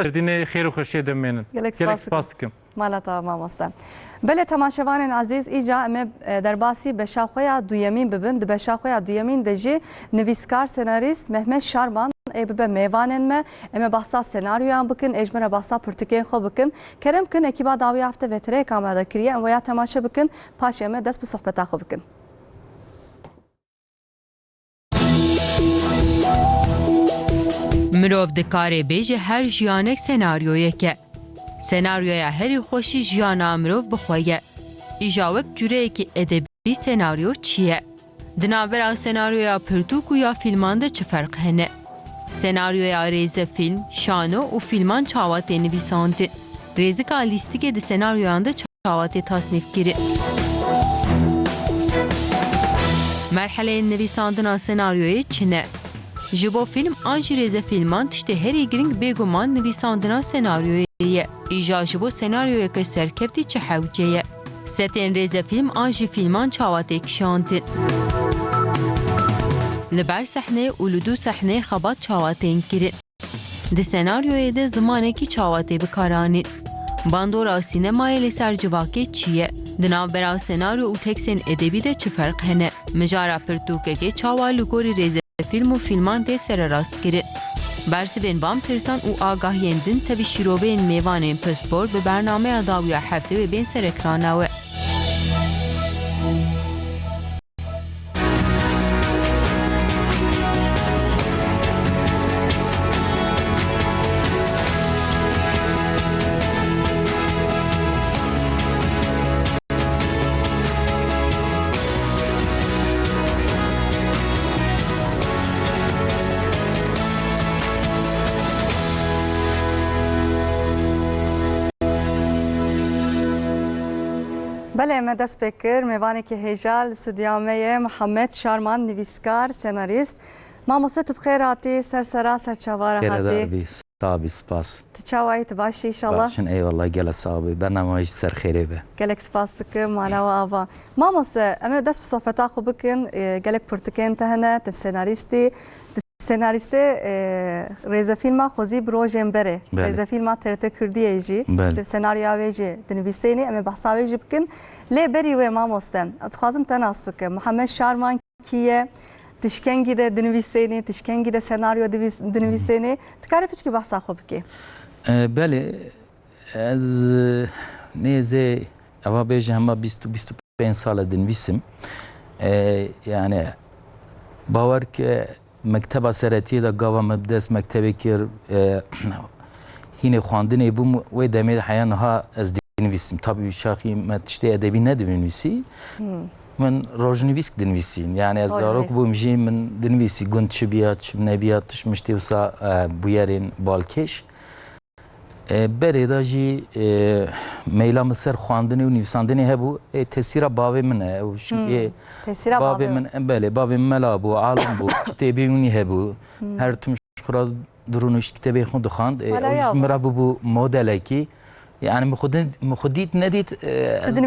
دینه خیر و خوشی دمینن. گلک سپاس دکم. مالتا ماموستا. بله تماشاوان عزیز ایجا ام در باسی به شاخویا دویمین ببند به شاخویا دویمین دجی نویسکار سناریست محمد شارمان به میوانن ما ام بحثا سناریو بکن اجماع بحثا پرتکین خو بکن کرم کن اکیبا داوی هفته وتره کامل کریه ام ویا تماشا بکن پاش ام دست به صحبت خو بکن. مرۆڤ دکارێ بێژە هەر ژیانێک سێناریۆیەکە. سێناریۆیە هەری خۆشی ژیانە مرۆڤ بخۆیە. ئیژاوەک جورەیەکی ئەدەبی سێناریۆ چییە؟ دناوەرا سێناریۆیا پرتوک و یا فیلمان de çi ferq hene? Sênaryoya rêzefîlm, şano û fîlman çawatê nivîsandin. Rêzika lîstikê di sênaryoyan de çawatê tasnîfkirin. Merheleyên nivîsandina sênaryoyê çi ne? Ji bo fîlm an jî rêzefîlman tiştê herî giring bêguman nivîsandina sênaryoyê ye. Îja ji bo sênaryoyeke serkeftî çi hewce ye. Setên rêzefîlm an jî fîlman çawatê kişandin. Li ber sehneyê û li dû sehneyê xebat çawatên kirin. Di senaryoyê de zimanekî çawatê bikaranîn. Bandora sînemayê li ser civakê çi ye? Di navbera senaryo û teksên edebî de çi ferq hene? Mijara pirtûkekê çawa li gorî rêzefîlm û fîlman tê sererast kirin. Bersivên van pirsan û agahiyên din tevî şîroveyên mêvanên pispor bi bernameya dawiya heftê ve bên ser ekrana we. بله ما دست بکر میوانی که هجال سودیامه محمد شارمان نویسکار سناریست ما مصطفی بخیر هاتی سرسرا سرچوار هاتی صابي سباس تشاوي تباشي ان شاء الله عشان اي والله جل صابي برنامج سر خيري به جلك سباسك معنا وافا ما مص اما دست بصفتا خو بكن جلك برتكين تهنا السيناريستي سناریسته رضا فیلم خوزی بروژم بره رضا فیلم ترت کردیه جی سناریو ویجی دنویسینی اما بحثا ویجی بکن لی بری و ما مستم اتخوازم تناس بکن محمد شارمان کیه تشکنگی ده دنویسینی تشکنگی ده سناریو دنویسینی تکاری پیش کی بحثا خوب کی بله از نیزه اوا بیج هم 25 سال دنویسم yani باور که مکتب سرتی دا گاوا مبدس مکتبی کر هینه خواندنی بوم و دمید حیان ها از دنویسم tabii شاخی متشتی ادبی ندنویسی من روزنویسک دنویسیم yani از دارک بوم جی من دنویسی گند چه بیاد چه نبیاد تش مشتی وسا بویرین بالکش بریداجی میلام سر خواندنی و نویساندنی هبو تاثیر باوی منه و شی باوی من بله باوی ملا بو عالم بو کتابی اونی هبو هر تمش خرا درونش کتابی خود خواند مرا بو مدل کی yani مخدیت ندید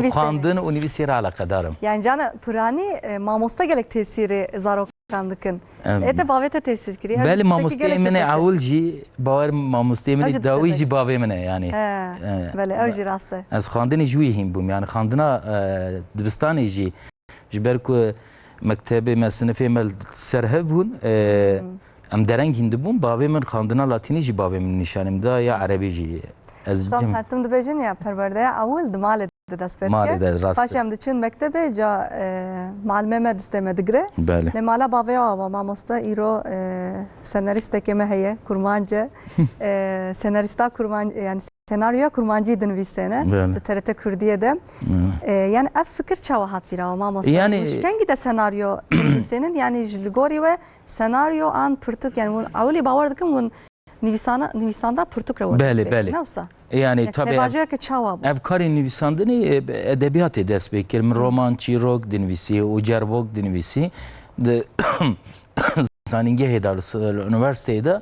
خواندن و نویسی را علاقه دارم yani canı purani mamosta gelek tesiri zarok kandikın. Ete bavete tesir kiri. بله ماموسته منه اول جی باور ماموسته منه داوی جی باوی منه yani. بله اوجی راسته. از خواندن جوی هم بوم yani خواندنا دبستانی جی جبر کو مکتب مصنفی مل سرهب بون ام درنگ هند بوم باوی من خواندنا لاتینی جی باوی من نشانم دا یا عربی جی. از جم. حتم دبیجن یا پرورده اول دمال دست بکر. پاشم دچین مکتبه جا معلمه دستم دگره. بله. لمالا باویا و ما مستا ایرو سناریست که مهیه کرمانجه سناریستا کرمان yani senaryoya kurmancı dönüşsene TRT Kürdiye de yani ev fikir çavahat bir ama mesela yani hangi de senaryo dönüşsenin yani jilgori ve senaryo an pırtık yani avli bavardık mı nivisanda pırtık revat bale bale yani tabii ev kari nivisandını edebiyat ders bekir roman çirok dinvisi ucervok dinvisi de zaninge hedarsı üniversitede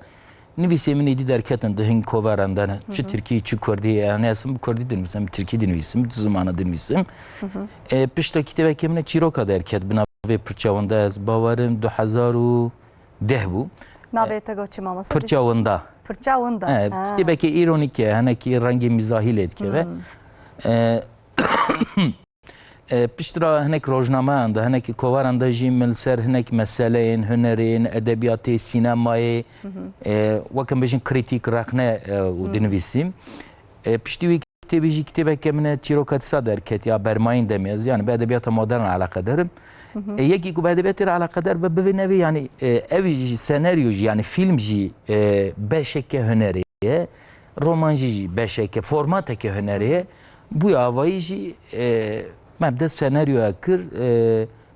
نویسیم نیدی در کتن دهین کوورندن چه ترکی چه کردی yani اسم کردی دنیسم ترکی دنیسم زمانه دنیسم پشتا کتابه که من چیروکا در کت بنا و پرچاونده از باورم 2010 بو نابه تگو چی ماما پرچاونده Fırça onda. Kitêbekî îronîk e, hinekî rengê mizahî lê dike ve piştira hinek rojnameyan da hinekî kovaran da jî min ser hinek meseleyên hunerên, edebiyatê, sînemayê wekim bêjin krîtîk rexne û dinivîsîm. Piştî wî kitêbê jî kitêbeke min e çîroketîsa derket ya bermayîn demê ez yani bi edebiyata modern alaqedarim. Yekî ku bi edebiyatê re alaqedar be bivê nevê yani ev jî senaryo jî yani film jî beşeke hunerê ye, roman jî beşeke formateke hunerê ye. Bu avayî jî me dest senaryoya kir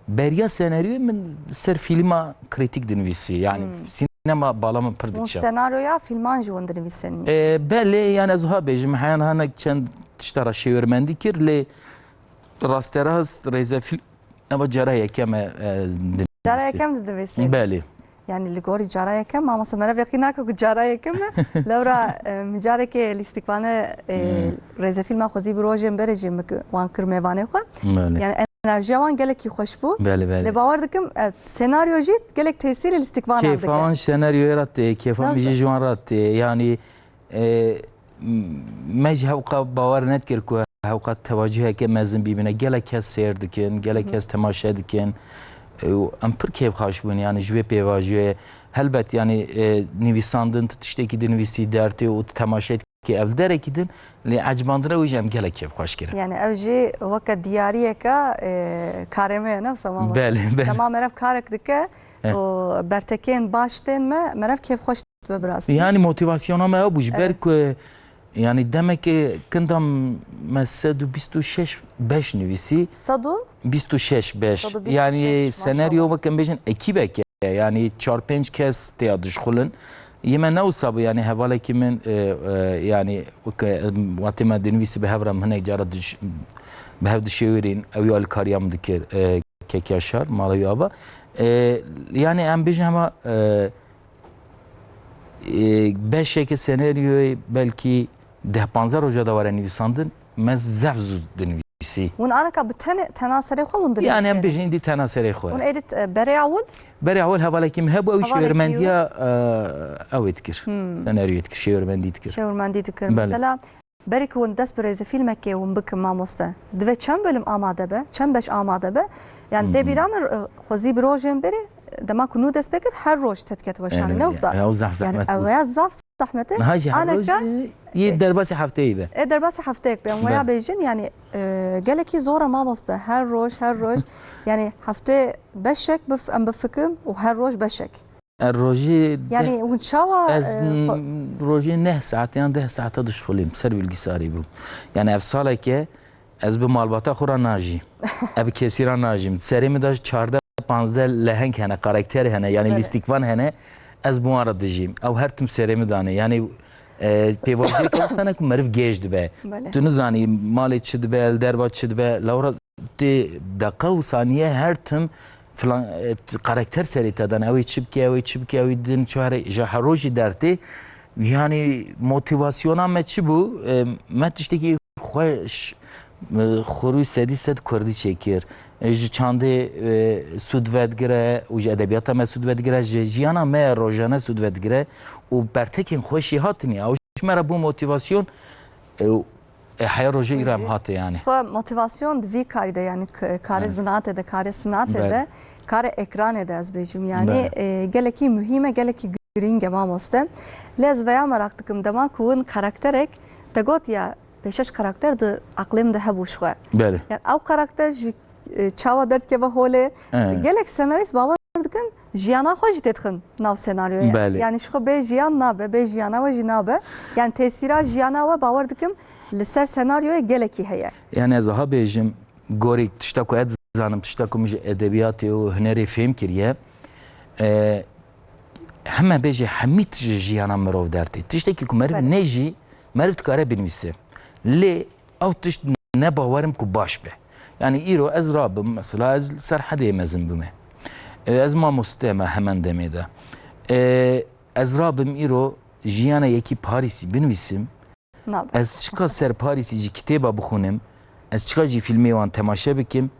beriya senaryoyê min ser filma kritik dinivîsî yani sinema balama pir Bu diçe. senaryoya filman jî hûn dinivîsin. Belê yani ez ha bêjim heyan hinek çend tişta ra şêwirmendî kir lê rasterast rêzefîlm ama cara yekem dinivîsî. Cara yekem dinivîsin. Belê. Yani li gorî cara yekem ama se mere veqî nake ku cara yekem e lewra micarekê lîstikvane rêzefîlma xwezî bi rojên berê jî wan kir mêvanê xwe. Yani enerjiya wan gelekî xweş bû. Lê bawer dikim senaryo jî gelek tesîrê lîstikvanan dike. Kêfa wan senaryoya re tê, kêfa min jî ji wan re tê. Yani me jî hewqa bawer nedkir ku hewqa tevaciheke mezin bîbîne. Gelek kes sêr dikin, gelek kes temaşe dikin. Em pir kêfxweş bûn yani ji vê pêvajiyê helbet yani nivîsandin tu tiştekî dinivîsî dertê û tu temaşe dikî ev derekî din lê ecbandina wî jî em gelek kêfxweş kirin. Yani ev jî weke diyariyeka karê me ye ne semama. Belê. Dema merev karek dike û bertekên baş tên me merev kêfxweş dibe biraz. Yani motivasyona me bû ji ber ku yani demek ki kindam me 126 nivîsî. 126 yani senaryo wekim bêjin ekîbek e yani 4-5 kes têya dişxulin. Yeme newsa bu yani hevalekî min yani watê me dinivîsî bi hev re min hinek cara bi hev dişêwirîn ew ya alîkariya min dikir Kekya Şar mala wî ava. Yani em bêjin hema beşeke senaryoyê belkî 10-15 roja da were nivîsandin me zev zû dinivîsî. Hûn anaka bi tena serê xwe hûn dinivîsin. Yani em bêjin îdî tena serê xwe. Hûn êdî berêya wan? Berê awel hevalekî min hebû ew şêwirmendiya ew dikir. Senaryoyê dikir, şêwirmendî dikir. Şêwirmendî dikir. Mesela berê ku hûn dest bi rêzefîlmekê hûn bikin mamoste. Divê çend bölüm amade be, çend beş amade be. Yani dê bîra min xwezî bi rojên berê dema ku nû dest pê kir her roj tetket weşanî newsa. Ew zaf zehmet yani ew ya zaf zahmete. Hacı her roj yê derbasî hefteyê be. Derbasî hefteyek be. Waya bêjin yani gelekî zor e mamoste her roj yani heftê beşek em bifikin û her roj beşek. Rojê yani hûn çawa ez rojê 9 saat yan 10 saata dişxulîm ser bilgisarî bûm. Yani ev saleke ez bi malbata xwe re najîm. Ev kesî re najîm. Serê min de 14-15 leheng hene, karakter hene yani lîstikvan hene. Ez bu wan re dijîm. Ew her tim serê min dane. Yani pêvaziyeke wisa ku meriv gêj dibe. Tu nizanî malê çi dibe, el derva çi dibe. Lewra tê deqa û saniye her tim filan karakter serê te dan. Ew ê çi bike, ew ê çi bike, ew ê din çare ji her rojî dertê. Yani motivasyona me çi bû? Me tiştekî xweş xurû sedî sed Kurdî çêkir. Ji çandê sûd vedgire û ji edebiyata me sûd vedgire, ji jiyana me rojane sûd vedgire û bertekên xweşî hatinî. Ew ji me re bû motivasyon heya rojê îro em hate yani. Motivasyon di vî karî de yani karê zinatê de, karê sinatê de, karê ekranê de ez bêjim. Yani gelekî mühîm e, gelekî girîng e mamoste. Lê ez veya merak dikim dema ku hûn karakterek te got ya 5 karakter di aqlê min de hebû ji xwe. Yani ew karakter ji çawa derdkeve holê gelek senarîst bawer dikin jiyana xwe jî tê dixin nav senaryoya. Yani ji xwe bê jiyan nabe, bê jiyana we jî nabe. Yani tesîra jiyana we bawer dikim li ser senaryoya gelekî heye. Yani ez aha bêjim gorî tişta ku ez zanim tişta ku min ji edebiyatê û hunerê fêm kiriye heme bêje hemî ji jiyana mirov dertê. Tiştekî ku meriv ne jî meriv dikare binivîse. Lê ew tişt ne bawerim ku baş be. Yani îro ez rabim mesela ez ser hedê mezin bime. Ez mamoste me hemen demê de. Ez rabim îro jiyana yekî Parîsî binivîsim. Ez çika ser Parîsî jî kitêba bixunim. Ez çika jî filmê wan temaşe bikim.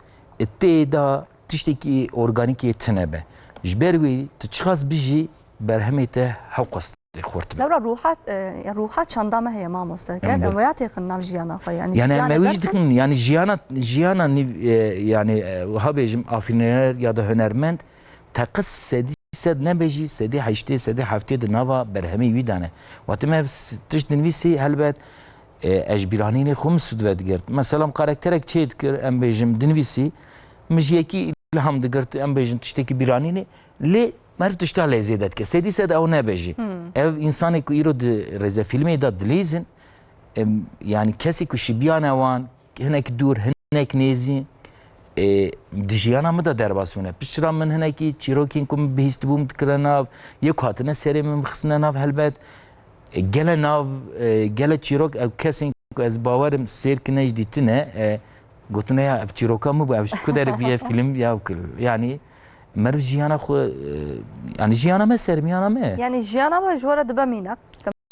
Tê da tiştekî organîkê tune be. Ji ber wî tu çiqas bijî berhemê te hewqas خورت لورا روحات چندامه هي مامۆستا گەر ئەوەیە تێخن ناو ژیانە خۆ يعني ما ويش دكن يعني جيانا يعني هابيجم افينير يا ده هنرمند تقص سدي سد نبجي سدي حشتي سدي حفتي دنافا برهمي ويدانه وقتما تش دنفيسي هلبت اجبرانين خمس سدوات قرت مثلا كاركترك تشيد كر ام بيجم دنفيسي مجيكي الهام دقرت ام بيجم تشتكي برانيني لي مرت تشتغل زيادت كسدي سد او نبجي اف انسان كو يرد رزا فيلمي داد ليزن يعني كسي كو شبيانا وان هناك دور هناك نيزي دجيانا مدى درباسونه بشرا من هناكي تشيروكينكم بهيستبوم تكرناف يكاتنا سيري من مخصنا ناف هالبات جلا ناف جلا تشيروك او كسين از باورم سير كناج ديتنا قلتنا يا تشيروكا مو باش كدر بيه فيلم يا يعني مرف جيانا خو يعني جيانا ما سيرميانا ما يعني جيانا ما جوره دبامينك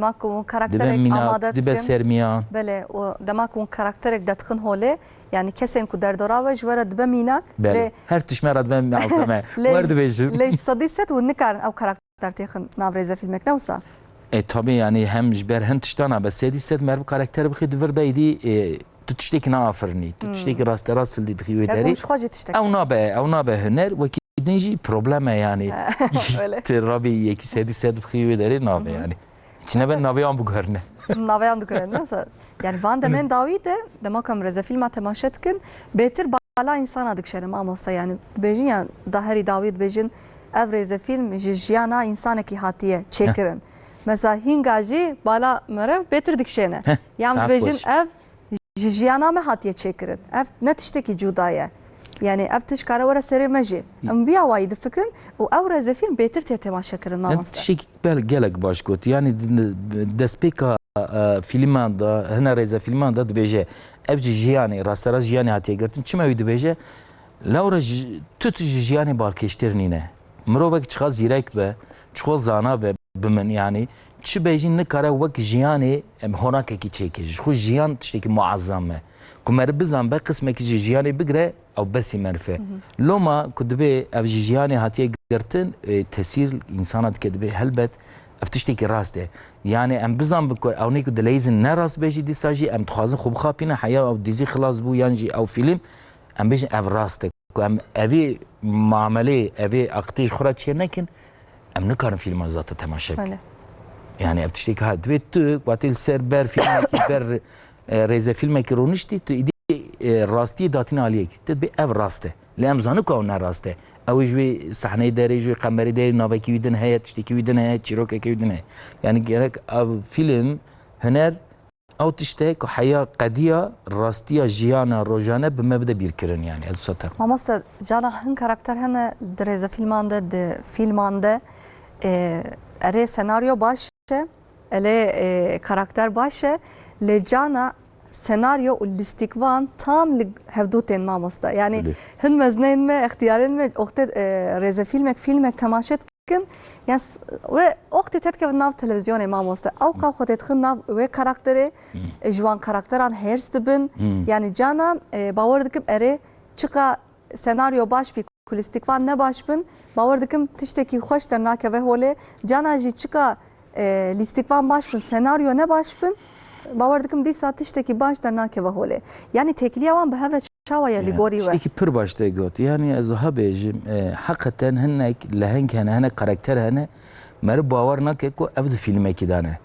دماكم كاركترك آمادت دبا سرميان بله و دماكم كاركترك دتخن هوله يعني كسين كو دردورا وجوره دبامينك بله هر تشمرد بهم معصمه ورد بيجم ليش صديست والنكار او كاركتر تخن نافريزا فيلمك نوصا طبعا يعني هم جبر هن تشتانا بس سيدي سد مرف كاركتر بخيد وردا يدي تشتكي نافرني تشتكي راست راس اللي دخيو داري او نابه هنر وكيدنجي بروبلم يعني ترابي يكي سيدي سد بخيو داري نابه يعني چنه به ناویان بگرنه ناویان بگرنه yani van demen davide demakam reza filma temaşet kin beter bala insana dikşere mamosta yani bejin ya daheri david bejin ev reza film jiyana insana ki hatiye çekirin mesela hingaji bala merev beter dikşene yani bejin ev jiyana me hatiye çekirin ev ne tişteki cudaya يعني افتش كارا ورا سرير مجي ام بيا وايد فكرن و اورا زفيلم بيتر تماشا كرن ما انت شيك بال جالك باش كوت يعني دسبيكا فيلمان دا هنا ريزا فيلمان دا دبيجي افجي جياني راسترا جياني هاتي قرتن چما وي دبيجي لورا توت جياني بالكشترنينه مروك چخا زيرك به چخو زانا به بمن يعني چ بيجين نكارا وك جياني هناك كي چيكي خو جيان تشتكي معظمه كمر بزن به قسمك جياني بقرا او بس منفه لما كدبي اف جياني هاتي قرتن تسير انسانات كدبي هلبت افتشتكي راسته يعني ام بزن بكور او نيك دليزن نراس بيجي دي ساجي ام تخازن خوب خابينا حياه او ديزي خلاص بو يانجي او فيلم ام بيجي اف راسته ام ابي معامله ابي اقتيش خرا شي لكن ام نكر فيلم ذات تماشا يعني افتشتكي هاد بيت واتل سر بر فيلم بر ريزا فيلم كرونشتي راستي داتين عليك تبي اف راسته لام زانو كون راسته او جوي صحنه داري جوي قمري داري نوفاكي ودن هي تشتكي ودن هي تشيروكي كي ودن هي يعني جالك فيلم هنر او تشتك حياه قضيه راستيه جيانا روجانا بمبدا بيركرن يعني از سطح ما جانا هن كاركتر هنا دريزا فيلمانده د فيلمانده اري سيناريو باشه ele karakter başı lejana senaryo ulistikvan tam hevdutên mamosta yani hin meznên me ixtiyarên me oxtê rêze filmek temaşet kin yani ve oxtê tetkevin nav televizyonê mamosta ew ka xwe têdixin nav wê karakterê ji wan karakteran hêrs dibin yani cana bawer dikim erê çiqa senaryo baş bî ku listikvan ne baş bin bawer dikim tiştekî xweş dernakeve holê cana jî çiqa listikvan baş bin senaryo ne baş bin باور دکم دی ساتش تکی باش در ناکه و هوله یعنی تکلیه وان به هر چاویا لیگوری و شتي پر باش تگوت يعني از هبيج حقا هنك لهنك هنا كاركتر هنا مر باور نکه کو افضل فيلم كدانه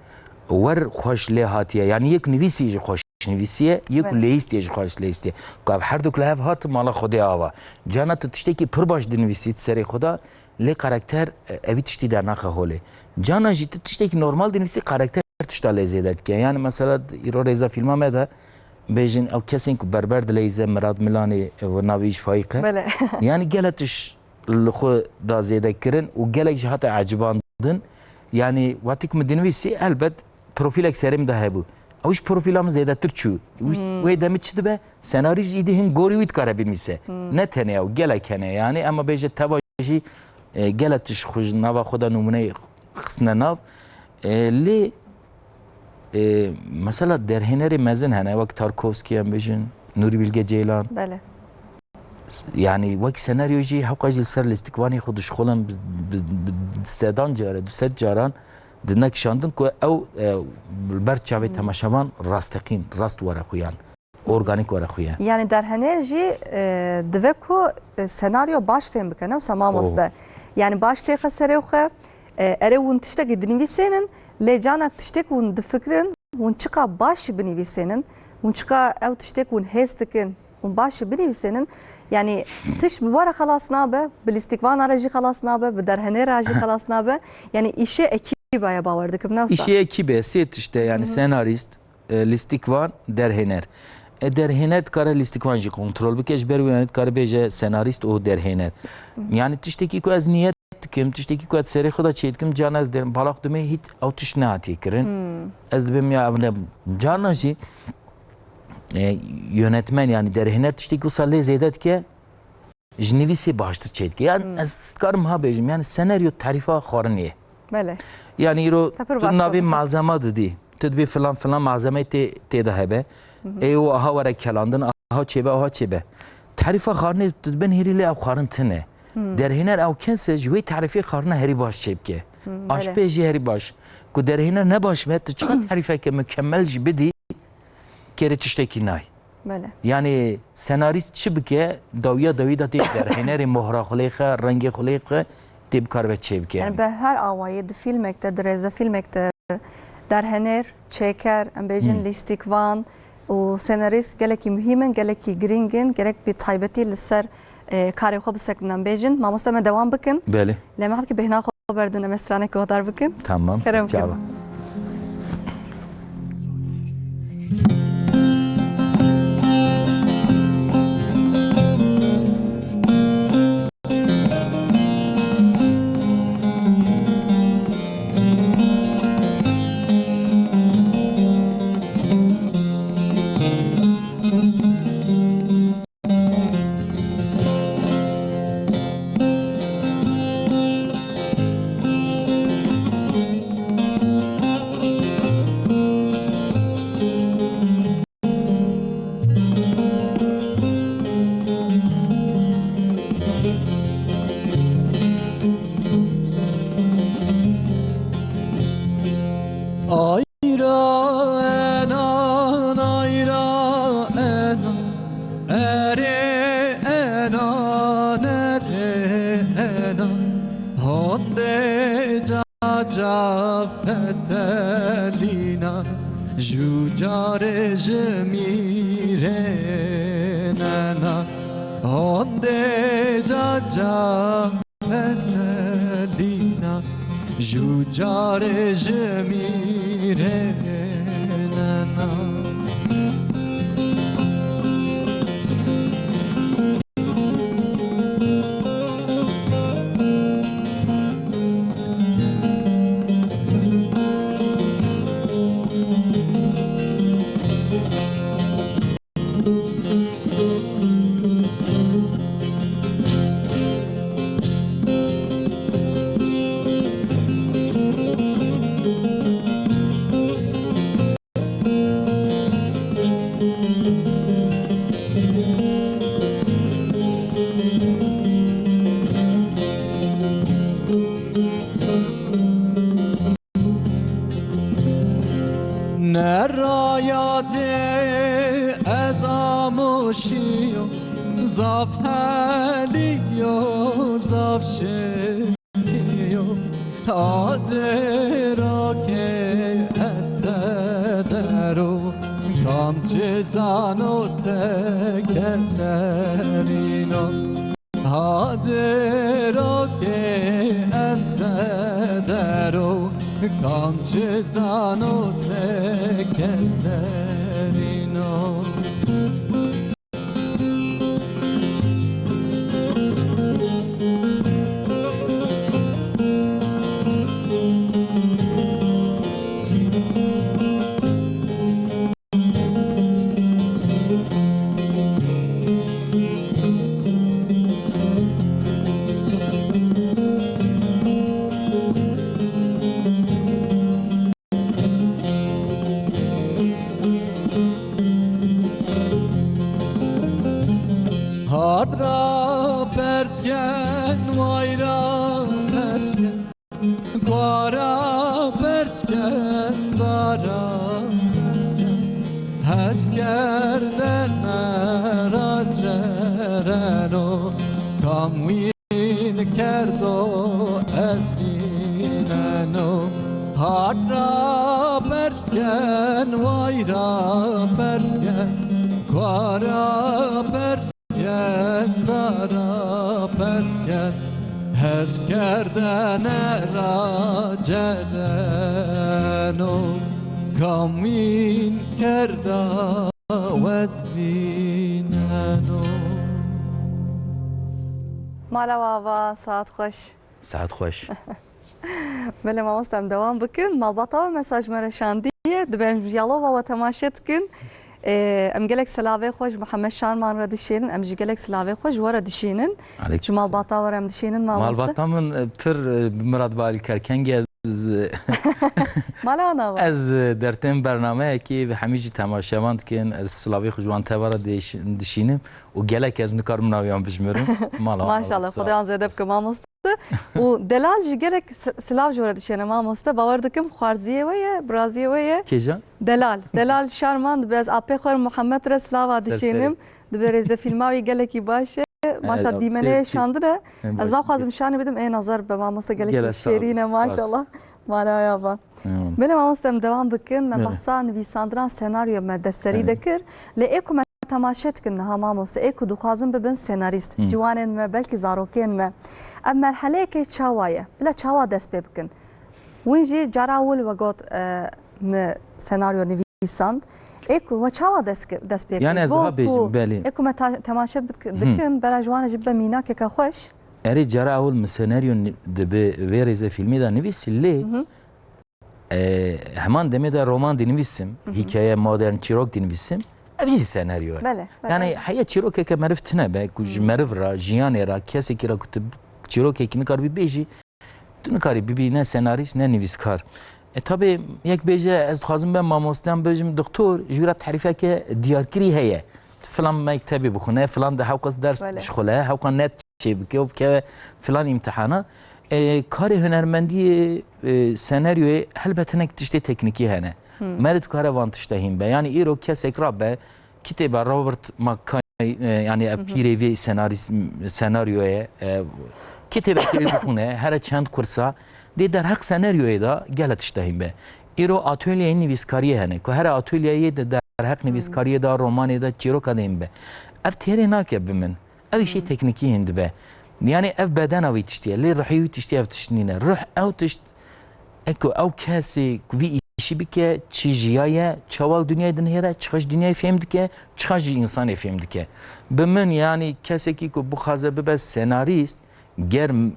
ور خوش له هاتيه يعني يك نويسي خوش نويسيه يك ليستي خوش ليستي کو هر دوك له هات مال خودي اوا جانت تشتكي پر باش دنويسي سري خدا له كاركتر اوي تشتي در ناخه هوله جانا جيت تشتكي نورمال دنويسي كاركتر تشتغل زيادت که يعني مثلا ایرو ريزا فيلم ماذا بيجن او كاسين كو بربر دليزا مراد ميلاني وناويش فايقه يعني قالتش الخو دا زياده كرن وقالك جهات عجباندن يعني واتك مدنويسي البت بروفيلك سريم ده هبو اوش بروفيلام زياده ترچو وي دمچ دبه سيناريج يدهن غوري ويت كار بيمسه نتنه او قالك هنا يعني اما بيجي تواجي قالتش خوج نوا خدا نمونه خصنا ناف لي مثلا در هنری مزن هنه وقت تارکوفسکی هم بجن نوری بلگه جیلان بله يعني وقت سيناريو جي حقا جيل سر الاستكواني خودش خولن سدان جاره دو ست جاران دنکشاندن که او بر چاوی تماشاوان راستقین راست وره خویان ارگانیک وره خویان یعنی در هنرژی دوه کو سناریو باش فهم بکنه و سماموس ده yani baş teka serevxe ere un tiştek dinivîsenin lê canak tiştek un difikirin un çika baş binivîsenin un çika ew tiştek un hêz dikin un baş binivîsenin yani tiş bi wara xelas nabe bi lîstikvan re jî xelas nabe bi derhenê re jî xelas nabe yani işe ekîbe ya bawer dikim navsa işe ekibe sê tişte yani senarist lîstikvan derhener derhener dikare lîstikvan jî kontrol bike ji ber wê dikare bêje senarist û derhener yani tiştekî ku ez niyet dikim tiştekî ku ez serê xwe da çêdikim cana ez derim balaq dimê hît ew tiş nehatiye kirin ez dibim ya ev ne cana jî yönetmen yani derhener tiştekî wisa lê zêde dike ji nivîsê baştir çêdike yani ez dikarim ha bêjim yani senaryo tarifa xwarin ye yani îro tu navê malzema didî tu dibê filan filan malzeme tê de hebe ê aha were kelandin aha çêbe aha çêbe tarifa xwarinê tu dibin herî lê ew xwarin tune derhêner ew kese ji wê tarifê xwarina herî baş çêbike aşpê jî herî baş ku derhêner ne baş be tu çiqa tarifeke mükemmel jî bidî kerê tiştekî nay yani senarîst çi bike dawiya dawî da tê derhênerê mohra xulê xe rengê xulê xe tê bikar ve çêbike yani be her awayê di fîlmekte di rêze fîlmekte derhener çêker em bêjin lîstikvan û senarîst gelekî mühîmin gelekî giringin gerek bir taybetî li ser karê xwe bisekin em bêjin mamoste me dewam bikin belê lê me hevkî bêhna xwe berdin em stranekê xwedar bikin tamam çava هسکردن را جرنو کاموین کرد و از بیننو هات را پرسکن وای را پرسکن کوارا پرسکن دارا پرسکن هز کردن را جرنو کامین کرده وز بیننو مالا واوا ساعت خوش ساعت خوش بله ما مستم دوام بکن مالباتا مساج مرشاندیه دبن جیالو و تماشت کن ام گلک سلاوی خوش محمد شارمان را دشینن ام گلک سلاوی خوش ورا دشینن جو مالباتا ورا دشینن مالباتا من پر مراد بالی کرکن گل مالا انا از درتم برنامه که همیشه تماشاوند کن از سلاوی خوشوان تبارا دشینم و گلک از نکار مناویان بشمرم ماشاءالله خدایان زیده بکن ما مست و دلال جگرک سلاو جورا دشینه ما مست باور دکم خوارزیه ویه برازیه ویه کجا دلال شارمان دبیز اپی خور محمد رسلاو دشینم دبیز فیلماوی گلکی باشه ماشاءالله دیمنه شاندره از لا خوازم شانی بدم این نظر به ما مست گلکی شیرینه ماشاءالله مالا یابا بله ما مستم دوام بکن من بحثا نویساندران سناریو مدسری دکر لیکو من تماشت کن ها ما مست ایکو دخوازم ببن سناریست جوانن ما بلکی زاروکین ما اما مرحله که چاوایه بلا چاوا دست بکن وینجی جراول و گوت سناریو نویساند ایکو و چاوا دست بکن یعنی از ها بیجم بله ایکو ما تماشت دکن برای جوان جبه مینا که خوش اری جراول مسناریو دبه ویریز فیلمی دا نویسی لی همان دمی دا رومان دی نویسم حکایه مادرن چیروک دی نویسم ابی سناریو بله یعنی حیا چیروک که معرفت نه به کوج معرف را جیان را کسی که را کتب چیروک کی نکار بیجی تو نکاری ببینه سناریست نه نویسکار tabii یک بیجه از خوازم به ماموستم بجم دکتر جورت تعریفه که دیارکری هیه فلان مکتبی بخونه فلان ده هاوقاس درس شخله هاوقا نت چی بکه و که فلان امتحانه کار هنرمندی سناریوی البته نک تشتی تکنیکی هنه مرد کار وانتشته هم به یعنی ایرو کسی اقراب به کتاب رابرت ماکای یعنی پیروی سناریوی کتاب که بخونه هر چند کورسا دی در حق سناریوی دا گلت اشتهیم به ایرو آتولیه نویسکاری هنه که هر آتولیه در حق نویسکاری دا رومانی دا چیرو کدیم به اف تیری ناکه بمن اویشی تکنیکی هند به یعنی اف بدن اوی تشتیه لی روحیوی تشتیه اف تشتینه روح او تشت اکو او کسی وی ایشی بکه چی جیایه چوال دنیای دنهیره چخش دنیای فهم دکه چخش انسان فهم دکه بمن یعنی کسی که بخوازه ببه سناریست گرم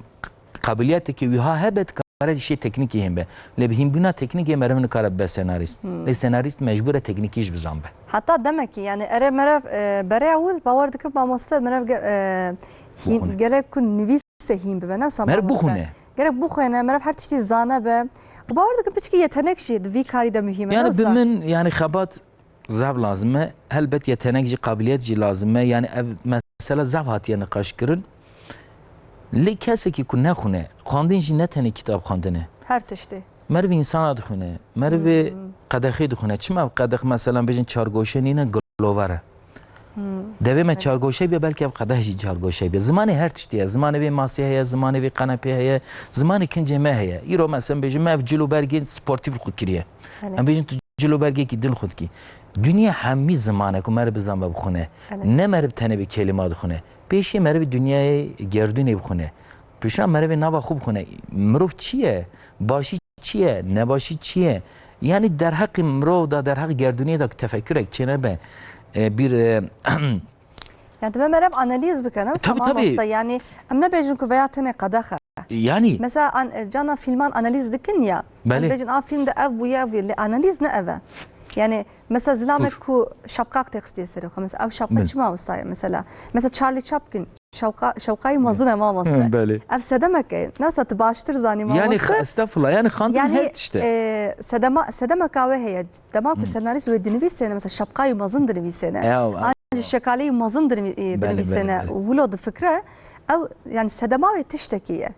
قابلیتی که ویها هبت کار شی تکنیکی هم به لبهم بنا تکنیکی مرمن کار به سناریست لی سناریست مجبور تکنیکیش بزن به حتی دمکی یعنی اره مرف برای اول باور دکم با ماسته مرف گره کن نویسه هم به نفس مرف بخونه گره بخونه مرف هر چیزی زانه به و باور دکم پیچ که یتنک شید وی کاری ده مهمه یعنی بمن یعنی خبات زاف لازمه هلبت یتنک جی قابلیت جی لازمه یعنی مثلا زاف هاتیه نقاش کرن لی کسی که کنه خونه خواندن جی نتنه کتاب خواندنه هر تشته مرو انسان دخونه مرو قدخی دخونه چما قدخ مثلا بجن چارگوشه نینه گلووره دوی ما چارگوشه بیا بلکه قدخ جی چارگوشه بیا زمانی هر تشتیه زمانی وی ماسی هیا زمانی وی قنپی هیا زمانی کنجه ما هیا ایرو مثلا بجن ما جلو برگی سپورتیو خود کریه ام بجن تو جلو برگی کی دل خود کی دنیا همی زمانه که مرو بزن بخونه نه مرو تنه به کلمات خونه پیشی مرو دنیای گردونی بخونه پیشا مرو نوا خوب خونه مروف چیه باشی چیه نباشی چیه یعنی در حق مرو دا در حق گردونی دا تفکر چه نبه bir yani ben merhaba analiz bıkanım tabii yani am ne bejin ku veya tane qadaxa yani mesela cana filman analiz dikin ya ben bejin a filmde ev bu ya analiz ne eve yani mesela zlamek ku şapkak tekstiye seriyor mesela ev şapka çima usay mesela Charlie Chaplin şapkayı mazına maması ev sedemek nasıl tbaştır zani maması yani estağfurullah yani kandın her işte sedemek ave heye demek ku senarist ve dinvisene mesela şapkayı mazın dinvisene anca şakaleyi mazın dinvisene vlod fikre ev yani sedema ve tiştekiye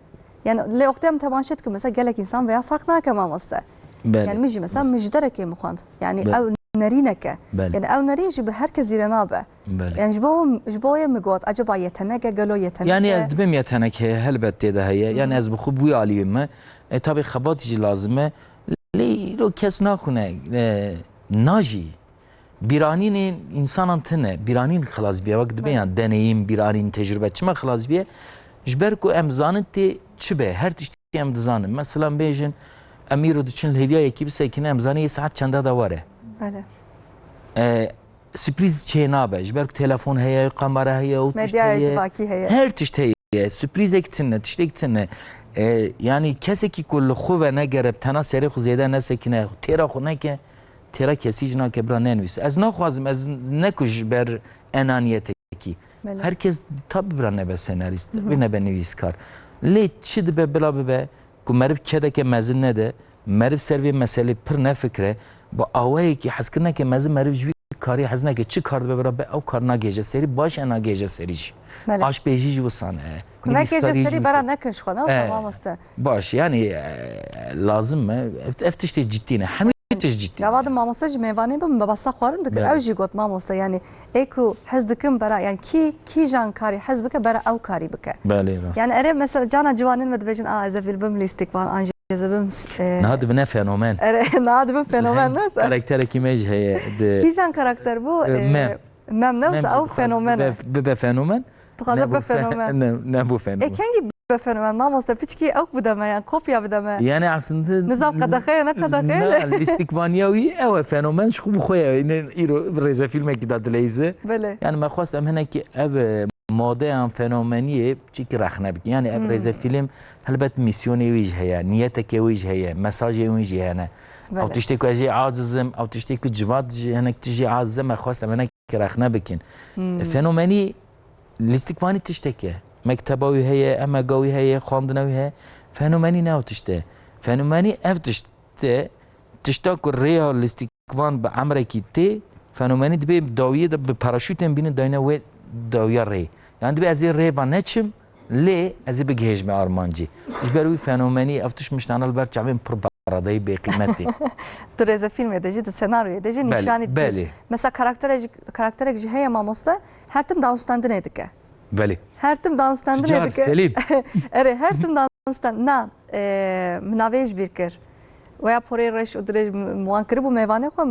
yani le oktem temaşet ki mesela gelek insan veya fark nakamaması yani مجي مثلا مش دركي مخاند يعني او نرینکه بله. یعنی او نرین جی به هر کس زیر نابه بله. یعنی جبوی مگوت عجبا یتنگه گلو یتنگه يعني از دبم يتنك هلبت ده هي يعني از بخوب وي عليهم طبعا خباتي لازمه لي رو كس ناخونه ناجي بیرانین انسان تنه بیرانین خلاص بیا وقت بیان deneyim بیرانین تجربه چما خلاص بیا جبر کو امزانت چه به هر تشتی ام دزانم مثلا بیجن امیر دچن الهدیه یکی بسکنه امزانی ساعت چنده داره بله sürpriz çe nabe jber telefon heye kamera heye o her tişte sürpriz ektinne tişte ektinne yani keseki kullu xuve ne gereb tana seri xuzede ne sekine tera xune ke tera kesicna kebra nenvis az naxwazim az nekuj ber enaniyete ki herkes tabi bra ne be senarist ve ne be neviskar le çid be bla be ku merv kedeke mezin ne de merv servi mesele pir ne fikre bu avay ki haskına ke mezin merv کاری حزنه که چی کار ببره به او کار نگیجه سری باش نگیجه سریش آش بیجی جو سانه نگیجه سری برا نکنش خونه تمام است باش یعنی لازم افتشتی جدی نه همه تش جدی جواد ماموسه میوانی بم بس خوارن دک او جی گوت ماموسه یعنی ایکو حز دکم برا یعنی کی جان کاری حز بک برا او کاری بک بله راست یعنی اره مثلا جانا جوانین مد بجن از فیلم بم لیستیکوان انج جذبم نهاد بنا فenomen نهاد بنا فenomen ناس karakter kimej heye كيجان كاركتر بو مم نفس او فenomen به فenomen تقدر به فenomen ne bu fenomen kengi به fenomen ما مستفيدكي او بدما يعني كوبيا بدما yani aslında نظام قدخيه ne قدخيه الاستيكفانياوي او فenomen şu bu khoya iro reza filme ki dadleyze yani ma khwastam hena ki ev ماده فنومنیه چی که رخنه بگی یعنی ابرز فیلم هلبت میسیونی ویج هیا نیت که ویج هیا مساج ویج هیا نه او تشتی که جی عازم او تشتی که جواد هنک تجی عازم خواستم هنک که رخنه بکن فنومنی لیستیکوانی تشتی که مکتباوی هیا امگاوی هیا خواندنوی هیا فنومنی نه تشتی فنومنی اف تشتا که ریالیستیکوان به عمره کی تی فنومنی دبی داویه به پاراشوتن بین داینه و داویه ری yani bir azir reva neçim le azir bir gehejme armancı. İşberu fenomeni aftış müştanal ber çavim paradayı be kıymeti. Tureze film edici de senaryo edici nişan etti. Mesela karakter heye mamosta her tim danstan edike. Beli. Her tim danstan edike. Jar Selim. Evet her tim danstan na mnavej birker. ويا بوري رش ودرج موانكربو ميفاني خو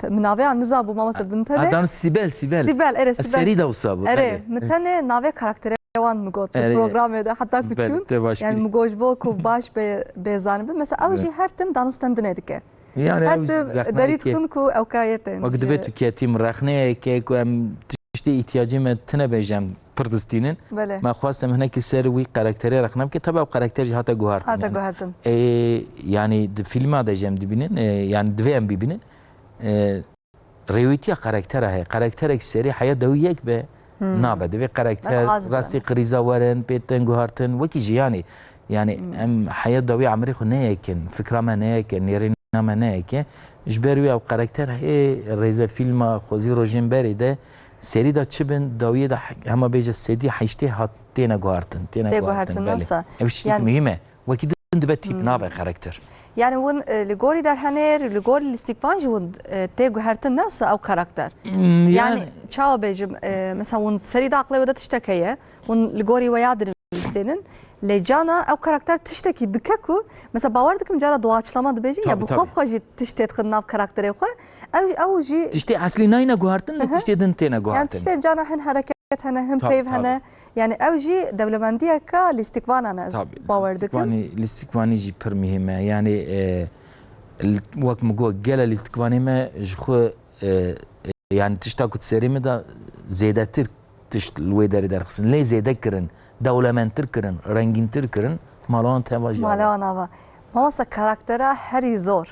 منافع نزابو ما مثلا بنتنه ادم سيبل اري السري ده وصابو اري متنه نافع كاركتر وان مگوت برنامه ده حتى كچون يعني مگوج بو كو باش به زانب مثلا اوجي هر تم دانستان دنيدك يعني هر دريت كون كو اوكايتن وقت بيت كيتيم رخنه كيك ام تشتي احتياجم تنه بجم پردستینن ما خواستم هناك سر وی کاراکتری رخنم که طبعا کاراکتر هاتا گوهرتن yani filma da jem dibinin yani dvem bibinin rewitiya karakter ekseri haya dawiyek be nabede ve karakter rasti kriza waren beten guharten vaki yani em haya dawi amri xo ne yekin fikrama ne yekin yerinama ne yekin jberu ya karakter reza filma xozi rojin beri de seri da çibin dawiye da ama beje sedi haşte hat tena guharten nafsa yani mühime vaki de tip nabe karakter يعني ون لجوري در هنر لجوري الاستيكفان جون تيجو هرتن نفسه او كاركتر يعني تشاو بيجم مثلا ون سري داقله ودا تشتكيه ون لجوري ويادر سنن لجانا او كاركتر تشتكي دككو مثلا باوردكم جارا دواچلama da bejin ya bu خوب خوجي تشتت خناب كاركتر خو او جي تشتي اصلي ناينا جوهرتن تشتي دنتينا جوهرتن يعني تشتي جانا هن حركه هنا هم بيف هنا يعني اوجي دولمنديه كا الاستيكفان انا باوردكم الاستيكفاني جي بر مهمه يعني وقت مگو گل الاستيكفاني ما جخو يعني تشتاكو تسريمه دا زيادتر تشت الويدر درخسن لي زياده كرن دولمنتر كرن رنگينتر كرن مالان تواجه مالان ava ما مثلا كاركترا هري زور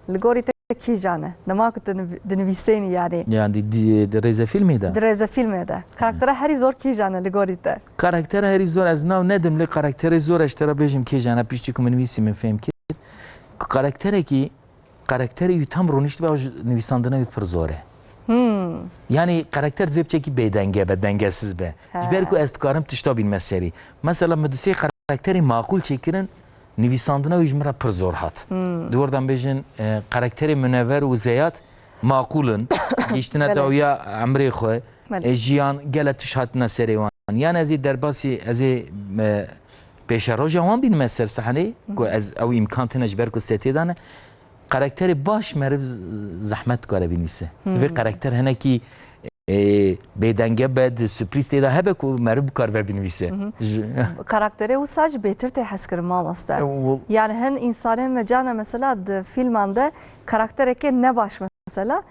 لغوري کی جانه نما كنت دنويسيني يعني دي ريزا فيلمي ده ريزا فيلمي ده كاركترا هري زور کی جانه لغوري ده كاركترا هري زور از ناو ندم لي كاركترا زور اشترا بيجم کی جانه بيشتي كوم نويسي من فهم ki karakteri tam ronişti ve nüvisandına bir pır zor yani karakter dve çeki bedenge be dengesiz be jberku estkarım tişta bilmez seri mesela medüse karakteri makul çekirin nüvisandına ücmera pır zor hat doğrudan bejin karakteri münevver ve zeyat معقولن گیشتنه بله. داویا عمری خواه بله. جیان گلت شاتنا سریوان یعنی ازی درباسی ازی پیش رو جوان بین مسر صحنه که از او امکان تنش برکو ستی دانه کاراکتر باش مرد زحمت کاره بینیسه و کاراکتر هنه کی بدنگه بد سپریز تیدا هبه که مرد کار ببینیسه karakteri o sadece beter te haskır mamasta. Yani hen insanın mecana mesela de filmande karakteri ki ne baş mesela.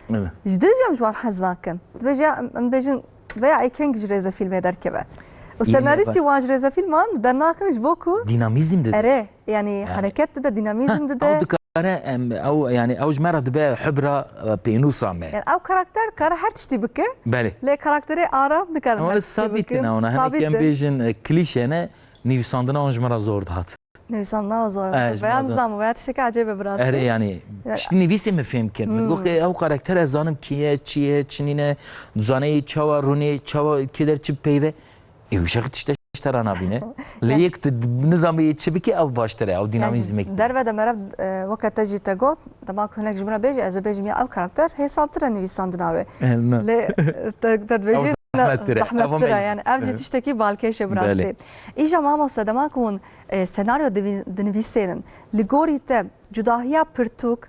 Jdıracağım şu an hazlakin. Bejin veya iken gijreze film eder kebe. O senaristi var gijreze filman ben nakın jboku. Dinamizm dedi. Ere yani hareket de dinamizm de. او يعني اوج مرض بقى حبره بينوسا ما Yani o karakter kara her tişti bike. بله Le karakteri aram dikarım. هو ثابتنا هنا هنا كان بيجن كليشيه انا نيفساندنا اونج مرة زور دهات Nisan ne zor. Beyan zaman veya tişteki acayip biraz. اره يعني شتي نيفيسي ما فهم كان بتقول او كاركتر ازانم كيه چيه چنينه زانه چاوا روني چاوا كيدر چ بيوه ايو شغل تشترانا بينه ليك نظامي چ بكي او باشتره او ديناميزم در و دمرد وقت تجي تقول دما كونك جمره بيجي از بيجي او كاركتر هي صابتره نيفساندناوي ل تدبيجي زحمتره يعني افجي تشتكي بالكيشه براستي ايجا ماما صدما كون سيناريو دنيفيسين لغوري ته جداهيا پرتوك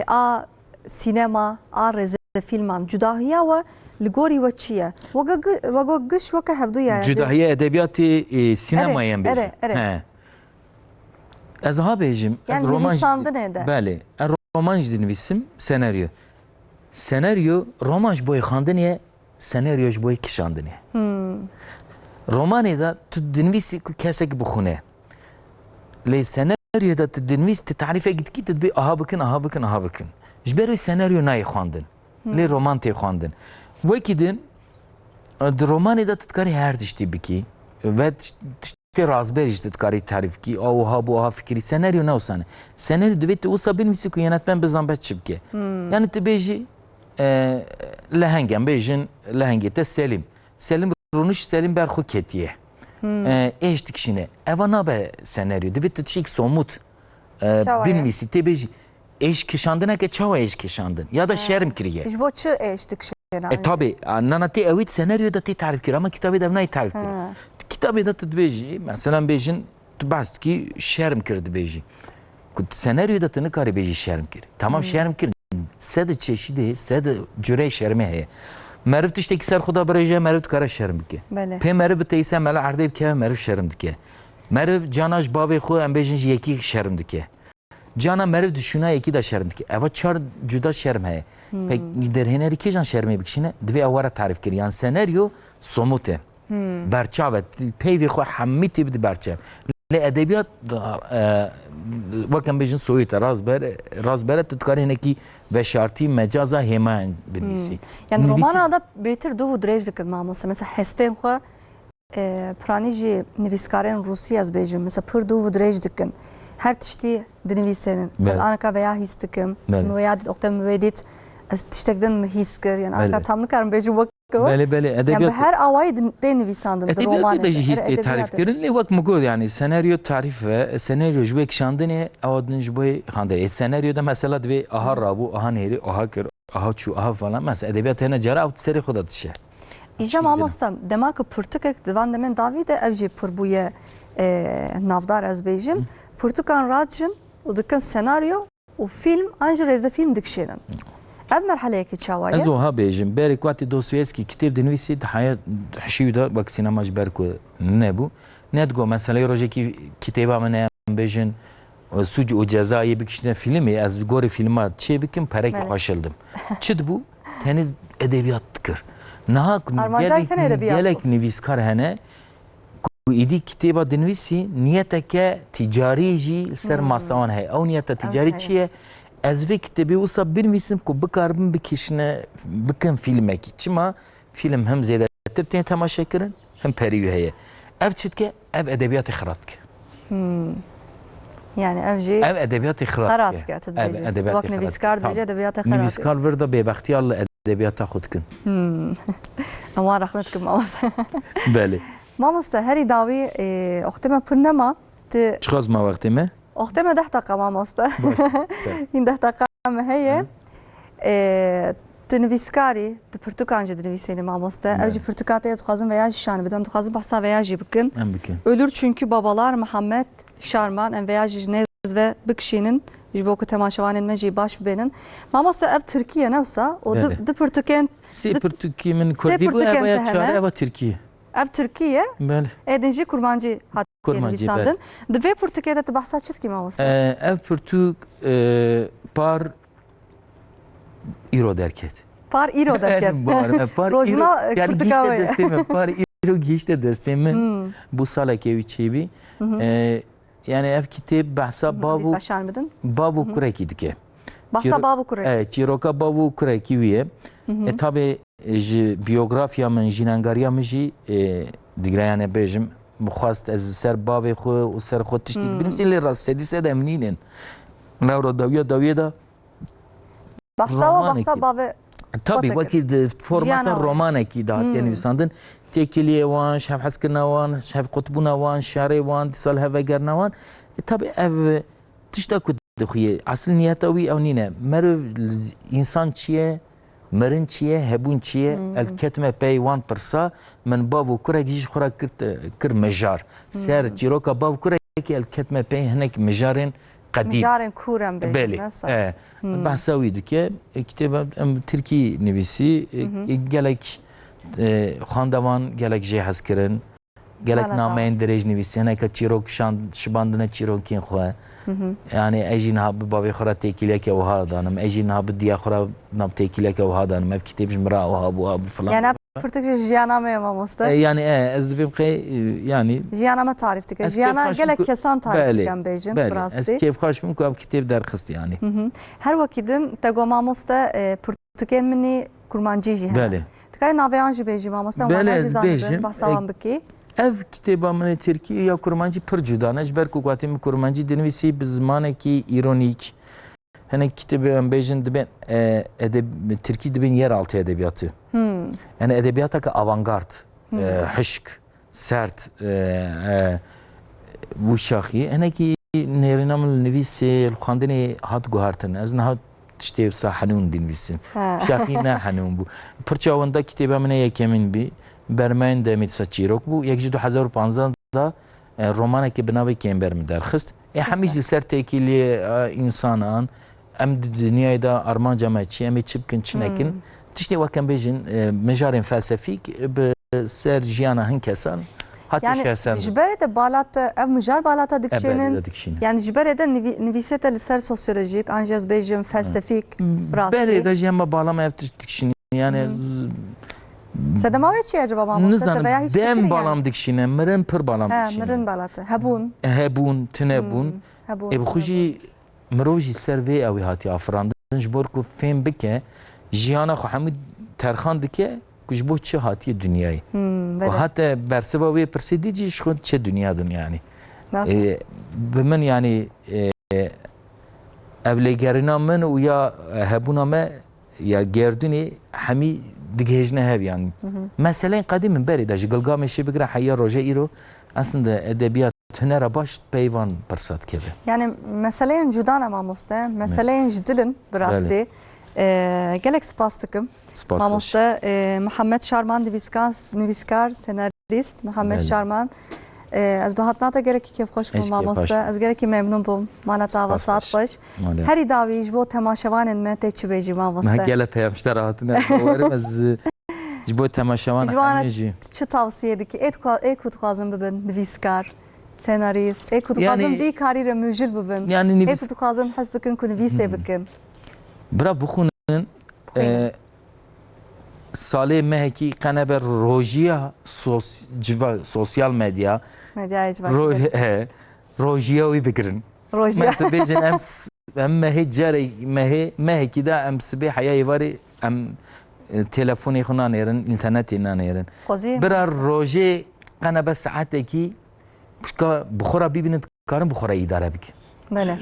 ا سينما ا رز فيلمان جداهيا و لغوري وچيه وگو گش وك هفدو يعني جداهيا ادبيات سينما ين بيجي از ها بيجم از رومان بله رومان دنيفيسم سيناريو سيناريو رومانج بوي خاندنيه سيناريوش بوي كشاندنيه روماني دا تدنيسي كاسك بخونه لي سيناريو دا تدنيس تعرفه قد كي تدبي اها بكن اها بكن اها بكن جبرو سيناريو ناي خواندن لي رومانتي خواندن وكيدن الروماني دا تتكاري هر تشتي بكي و تشتي رازبرج تتكاري تعرف كي اوها بوها فكري سيناريو نوسانه سيناريو دويت وصا بنفسي كو ينتمن بزان بتشبكي يعني تبيجي لهنگم بیشن لهنگی تا سلیم رونش سلیم بر خو کتیه ایش تکشینه اوانا به سناریو دوید تشیک سوموت bilmisi te beji eş kişandına ke çava eş kişandın ya da şerm kiriye. İş bu çı eş kişandın. Tabi nana te evit senaryoda te tarif kir ama kitabı da ne tarif kir. Kitabı da te beji mesela bejin bast ki şerm kirdi beji. Senaryoda te ne kari beji şerm kir. Tamam şerm kir. Sed çeşidi sed cüre şerme he. مرد تشتكي سر خدا بريجه مرد كره شرم دكه به مرد تيسا ملا عرضه بكه مرد شرم دكه مرد جاناش باوي خو ام بيجنج يكي شرم دكه جانا مرد شونا يكي دا شرم دكه اوا چار جدا شرم هي پك در هنري كي جان شرمي بكشينه دوي اوره تعريف كري يعني سيناريو صموته برچاوت پيوي خو حميتي بد برچاو لادبيات وكم بيجن سويت رازبر تذكر هناكي وشارتي مجازا همان بالنسي يعني رومانا da beter du drejdikin mamose mesela hestem xo praniji niviskarên Rusya az bejim mesela pır du drejdikin her tişti dinivisenin anaka veya histikim veya oktem müvedit tiştekden mi hiskir yani anaka tam nikarim bejim بله بله ادبیات يعني بهر اوای دنویساندن رومان ادبیات هیست تعریف کردن لی وقت مگود يعني سيناريو تعریف سيناريو جوی کشاندنی اودن جوی خانده سيناريو ده مثلا دوی آها رابو آها نهری آها کر آها چو آها falan مثلا ادبیات هنا جرا او سری خودت شه İjam amostam demak pırtık divan demen Davide evji pırbuye navdar az bejim pırtıkan rajın o dikkan senaryo o film anje reze film dikşenin ev merhaleyeki çavaya از وها بیجم بری قاتی دوستویسکی کتاب دنویسی حیات حشیو دا وقت سینماش برکو نبود ندگو مثلا روزی کی کتابا من بیجن سوج و جزایی بکشن فیلمی از گور فیلمات چه بکن پرک خاشلدم چد بو تنیز ادبیات کر نه گلک نویسکار هنه ایدی کتابا دنویسی نیت که تجاری جی سر ماسان ہے او نیت تجاری چیه از وی کتابی وصل بنویسم که بکارم بکشنه بکن فیلمه کی چما فیلم هم زیاده ترتین تماشا کردن هم پریو هیه اف چید که اف ادبیات خرات که yani evji ev edebiyatı xarat ki tedbir vakt nivîskar dibêje edebiyata xarat nivîskar vir da bêbextî li edebiyata xwe dikin wan rexmet dikim mamoste belê mamoste herî dawî oxteme pir nema tu çiqas ma wextê me oxteme 10 deqa mamoste hin 10 deqa me heye Dinivîskarî di pirtûkan jî dinivîsênî mamoste. Ev jî pirtûka te ez dixwazim veya jî şanî bidin. Dixwazim behsa veya jî bikin. Em bikin. Ölür çünkü babalar Muhammed Şarman em veya jî nêz ve bikişînin ji bo ku temaşevanên me jî baş bibênin. Mamoste ev Tirkiye newsa û di pirtûkên Sê pirtûkî min Kurdî bû ev ya çare eva Tirkiye. ev Tirkiye Bele. êdin jî kurmancî hat Kurmancî, nivîsandin. Di vê pirtûkê de tu behsa çi dikî mamoste? Ev pirtûk par îro derket. Par îro derket. Par Rojna îro yani kurtika gîşte we. destê min par îro gîşte destê min bu salekê wî çêbî. Yani ev kitêb behsa Dîsa şan bidin. bav û kurekî dike. Behsa bav û kurek. Çîroka bav û kurekî wî ye. Tabi ji biyografiya min jînengariya min jî digre yani bêjim bixwast ez ser bavê xwe û ser xwe tiştî binivîsî lê rast sedî sed em nînin. Lewra dawiye da Behsa ve romanekî. behsa bavê tabi wekî di formata Jiyana we. romanekî da hatiye nivîsandin. Têkiliyê wan, şevhezkirina wan, şevqutbûna wan, şerê wan, dîsal hevegerina wan. Tabi ev tişta ku dixuye. Asıl niyeta wî ew nîne. Meriv însan çi ye? Merin çi ye? Hebûn çi ye? El ketime pey wan pirsa min bav û kurek jî ji xwe re kir mejar. Ser çîroka bav kurekê el ketime pey hinek mejarên qedîm. mijarên kur em bêjin. Belê. newsa. Behsa wî dike. Kitêba em Tirkî nivîsî. Gelek xandevan gelek jê hez kirin. Gelek Bala nameyên dirêj nivîsî. Hineka çîrok şibandine çîrokên xwe. Yani ez jî niha bi bavê xwe re têkiliyeke wiha danim. Ez jî niha bi diya xwe re nav têkiliyeke wiha danim. Ev kitêb ji min re wiha bû filan. Yani pirtûk jî jiyana me ye mamoste. Yani ez dibêm xê yani Jiyana me tarif dike. Ez Jiyana kêfxweş gelek ku- kesan tarif Belê, dikem bêjin. belê. Ez Birastî. kêfxweş bûm ku ev kitêb derxist yani. Her vakidin te got mamoste pirtûkên minî kurmancî jî hene. Belê. Dikarî naveyan jî bêjî mamoste. Belê, wan jî ez zanibin. bêjim. Behsa wan bikî. Ev kitêba min ê Tirkî ya kurmancî pir cuda ne ji ber ku gatê min kurmancî dinivîsî bi zimanekî îronîk. Hinek kitêbê em bêjin dibên Tirkî dibên yeraltı edebiyatı. Yani edebiyata avantgard, hişk, sert, bu şaxî. Hinekî nêrîna min li nivîsê li xwandinê hat guhartin. Ez niha tiştê wisa henûn dinivîsim. Şaxî ne henûn bû. Pir çawinda kitêba min ê yekemîn bî. Bermayên demê dîsa çîrok bû. Yek ji 2015 da romanekî bi navê Kember min derxist. Hemî ji ser têkiliyê însanan em di dinyayê da armanca me çi em ê çi bikin çi nekin. Tiştê wek em bêjin mijarên felsefîk bi ser jiyana hin kesan hatî Yani şehsen. ji berê de balata ev mijar balata dikişênin. dikişîne. Yani ji berê de nivîsê te li ser sosyolojik an jî ez bêjim felsefîk. Berê de jî hema balama ev dikişîne. Yani Sedema ve çi acaba mamoste veya nizanim hiç dem fikrin balam dikişîne, mirin pir balam He, dikişîne. mirin balata. Hebûn. Hebûn, tunebûn. Hebûn. Ê bi xwe jî mirov jî ser vê ew ê hatiye afirandin ji bo ku fêm bike jiyana xwe hemû terxan dike ku ji bo çi hatiye dunyayê. Hatta bersiva wê pirsê dî jî ji xwe çi dunyadin yani. Bi min yani evlêgerîna min û ya hebûna me ya gerdûnê hemî digihêjine hev yani. Meseleyên qedî min berê de ji Gilgamê şê bigire heya roja îro aslında edebiyat hunera baş peyvan pirsa dikeve. Yani meseleyên cuda ne mamoste, meseleyên ji dilin birastî. Gelek spas dikim. Mamoste Muhammed Şarman nivîskar, senarist Muhammed Şarman. Ez bi hatnata gerekî kêfxweş bûm mamoste. Ez gerekî memnûn bûm. Mala tava saat xweş. Herî dawî ji bo temaşevanên me tê çi bêjî mamoste. Me gelek peyamşter hatine bawerim ez ji bo temaşevan hemê jî. Çi tavsiye dikî? Ê ku dixwazin bibin nivîskar, senarîst. Ê ku dixwazin vî karî re müjil bibin. Yani Ê ku dixwazin hez bikin ku nivîsê bikin. bira bixwînin salê mehekî qeneber rojiya sosyal medya Medyayê civa. rojiya wî bikirin. Rojiya. Mesela bêjin em mehê carê mehekî da em sibê heyayê varê em telefonê xwe nanêrin, internetê nanêrin. Bira rojê qenebe saetekî pişka bi xwe re bibînin karin bi xwe re îdare bikin. Bele.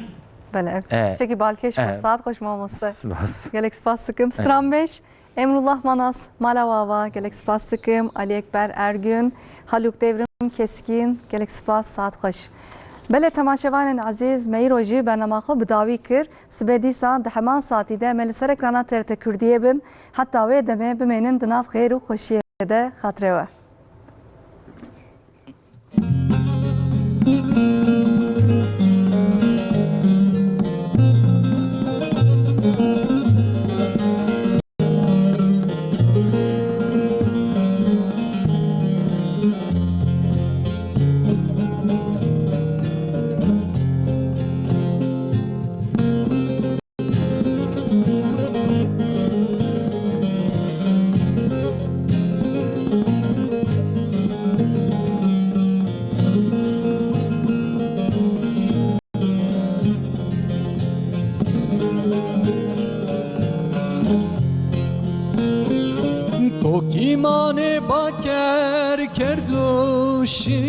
Bele. Tiştekî balkêş saat xweş mamoste. Spas. Gelek spas dikim. Stran 5. Emrullah Manas, Malavava, gelek spas dikim. Ali Ekber Ergün, Haluk Devrim Keskin, gelek spas saat xweş. بله تماشاوان عزیز میروجی برنامه خو بداوی کر سبدی سان دهمان ساعتی ده مل سر اکرانا ترت کردیه بن حتی وی دمه بمینن دناف خیر و خوشیه ده خاطره و توکیمان باکر کردوشیه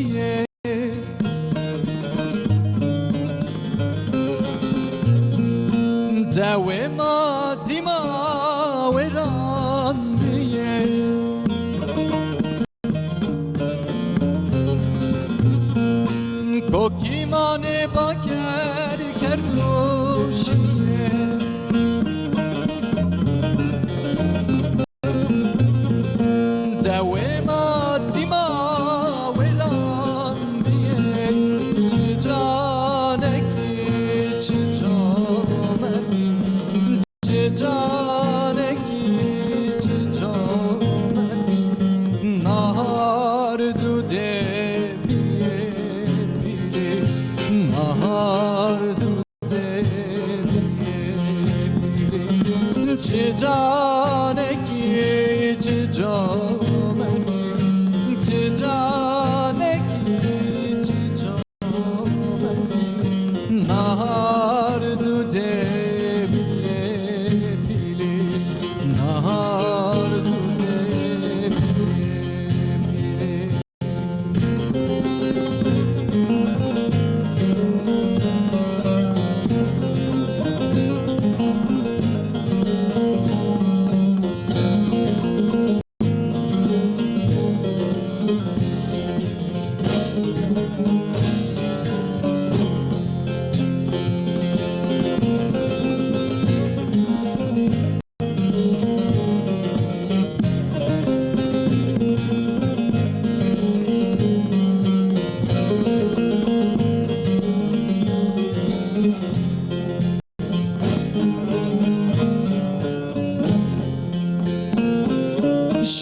دوه ما دیما وران بیه توکیمان باکر کردوشیه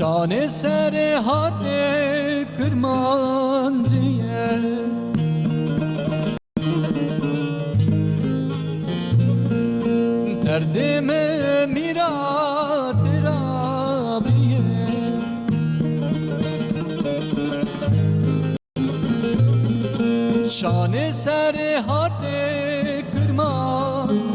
شانه سر حد کرمانجیه دردم میرات رابیه شانه سر حد کرمانجیه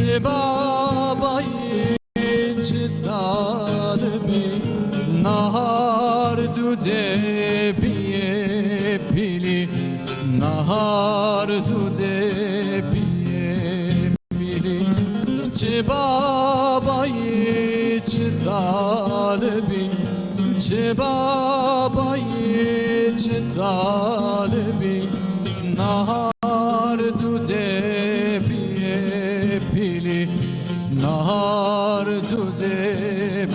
چه بابایی چه طالبی نهار دوده بیه پیلی نهار دوده بیه پیلی چه بابایی چه طالبی چه بابایی چه طالبی نهار دوده پیلی نهار دوده